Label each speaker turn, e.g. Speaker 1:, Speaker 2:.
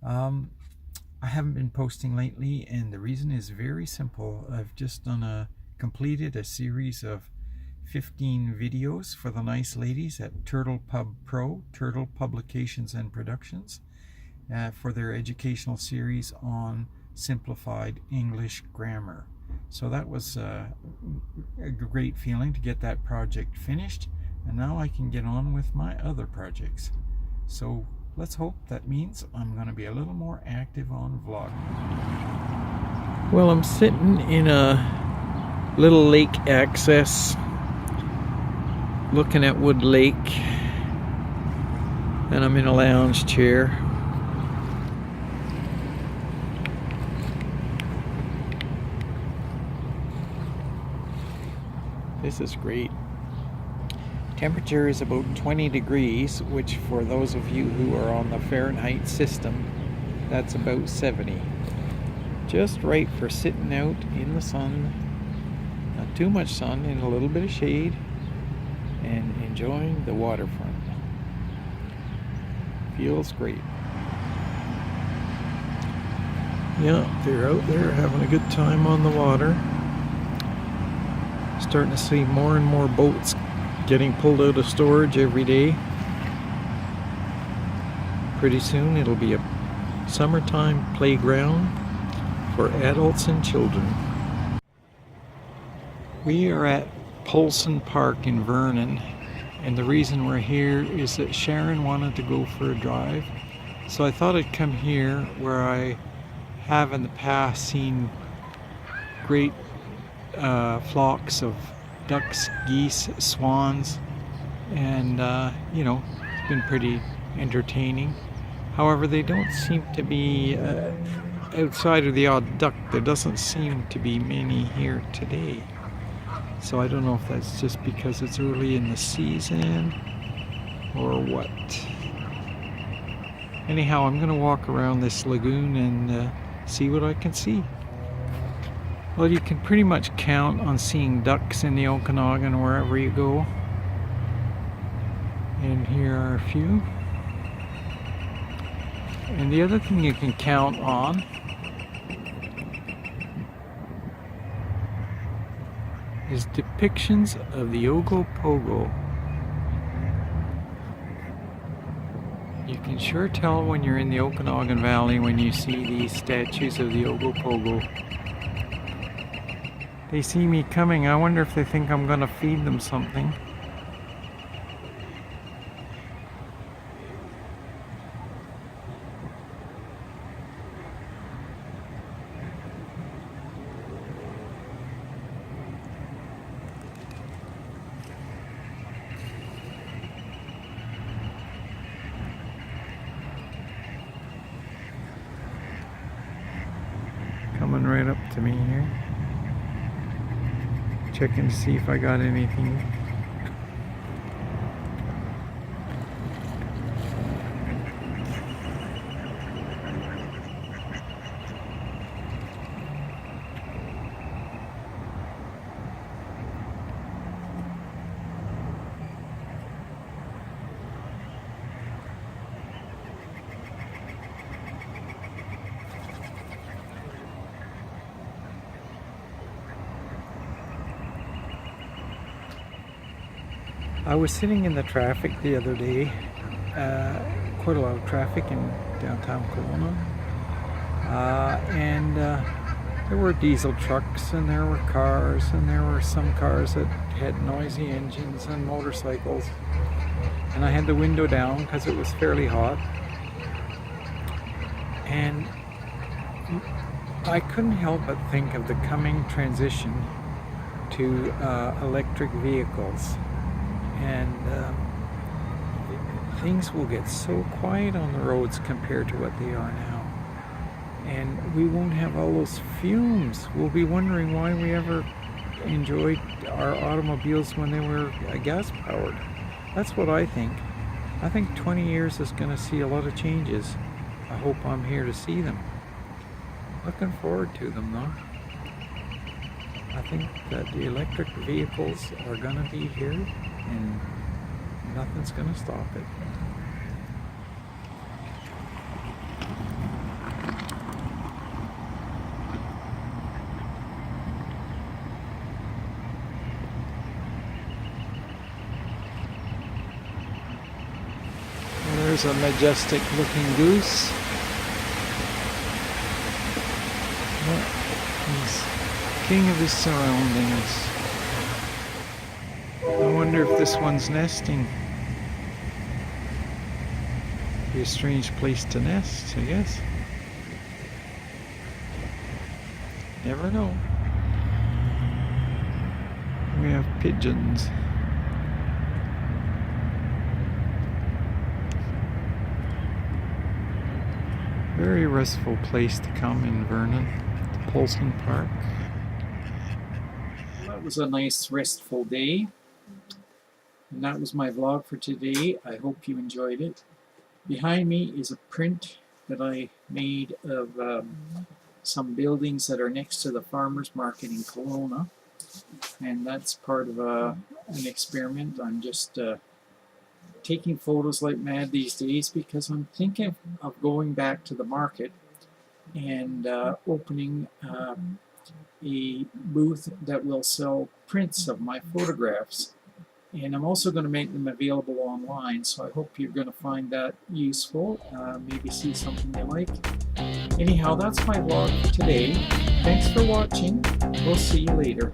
Speaker 1: I haven't been posting lately, and the reason is very simple. I've just completed a series of 15 videos for the nice ladies at Turtle Pub Pro, Turtle Publications and Productions, for their educational series on simplified English grammar. So that was a great feeling to get that project finished, and now I can get on with my other projects. So let's hope that means I'm going to be a little more active on vlogging. Well, I'm sitting in a little lake access looking at Wood Lake, and I'm in a lounge chair. This is great. Temperature is about 20 degrees, which for those of you who are on the Fahrenheit system, that's about 70. Just right for sitting out in the sun, not too much sun, in a little bit of shade, and enjoying the waterfront. Feels great. Yeah, they're out there having a good time on the water. Starting to see more and more boats getting pulled out of storage every day. Pretty soon it'll be a summertime playground for adults and children. We are at Polson Park in Vernon, and the reason we're here is that Sharon wanted to go for a drive, so I thought I'd come here where I have in the past seen great flocks of ducks, geese, swans, and you know, it's been pretty entertaining. However, they don't seem to be, outside of the odd duck, there doesn't seem to be many here today. So I don't know if that's just because it's early in the season or what. Anyhow, I'm going to walk around this lagoon and see what I can see. Well, you can pretty much count on seeing ducks in the Okanagan wherever you go. And here are a few. And the other thing you can count on is depictions of the Ogopogo. You can sure tell when you're in the Okanagan Valley when you see these statues of the Ogopogo. They see me coming. I wonder if they think I'm going to feed them something. Coming right up to me here. Checking to see if I got anything. I was sitting in the traffic the other day, quite a lot of traffic in downtown Kelowna, and there were diesel trucks, and there were cars, and there were some cars that had noisy engines, and motorcycles, and I had the window down because it was fairly hot, and I couldn't help but think of the coming transition to electric vehicles. And things will get so quiet on the roads compared to what they are now. And we won't have all those fumes. We'll be wondering why we ever enjoyed our automobiles when they were gas powered. That's what I think. I think 20 years is going to see a lot of changes. I hope I'm here to see them. Looking forward to them though. I think that the electric vehicles are going to be here, and nothing's going to stop it. There's a majestic looking goose. He's king of his surroundings. I wonder if this one's nesting. Be a strange place to nest, I guess. Never know. We have pigeons. Very restful place to come in Vernon, to Polson Park. That was a nice restful day. And that was my vlog for today. I hope you enjoyed it. Behind me is a print that I made of some buildings that are next to the farmers market in Kelowna. And that's part of an experiment. I'm just taking photos like mad these days because I'm thinking of going back to the market and opening a booth that will sell prints of my photographs. And I'm also going to make them available online, so I hope you're going to find that useful. Maybe see something you like. Anyhow, that's my vlog for today. Thanks for watching. We'll see you later.